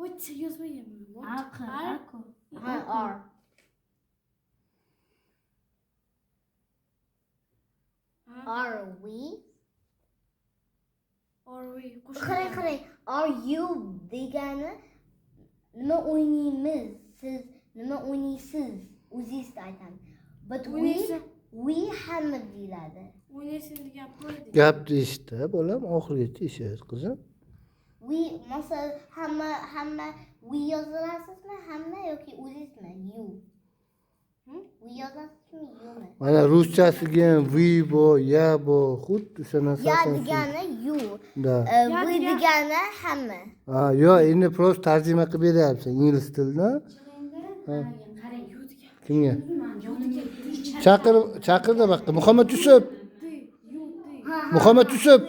What yozmayapman. What? R. Are we? Are we? Qarang. Are you degani nima o'ynaymiz? Siz nima o'ynaysiz? O'zingiz aytamiz. But we hamma deyiladi. O'ynaysan degan qo'ydik. Gapni eshitdi, bolam, oxirigacha eshit, qizim. We masalan hamma we yozalasizmi? Hamma yoki o'zingizmi? You. We yozasizmi? You'mi? Mana ruschasiga ham vi bor, ya bor, xuddi o'sha narsa. Ya degani you. Da. We degani hamma. Ha, yo, endi prosta tarjima qilib beryapsan ingliz tilidan. Qarang, yu degan. Kimga? Jonim Chaqirdi baqa. Muhammad Yusuf. yu. Muhammad Yusuf.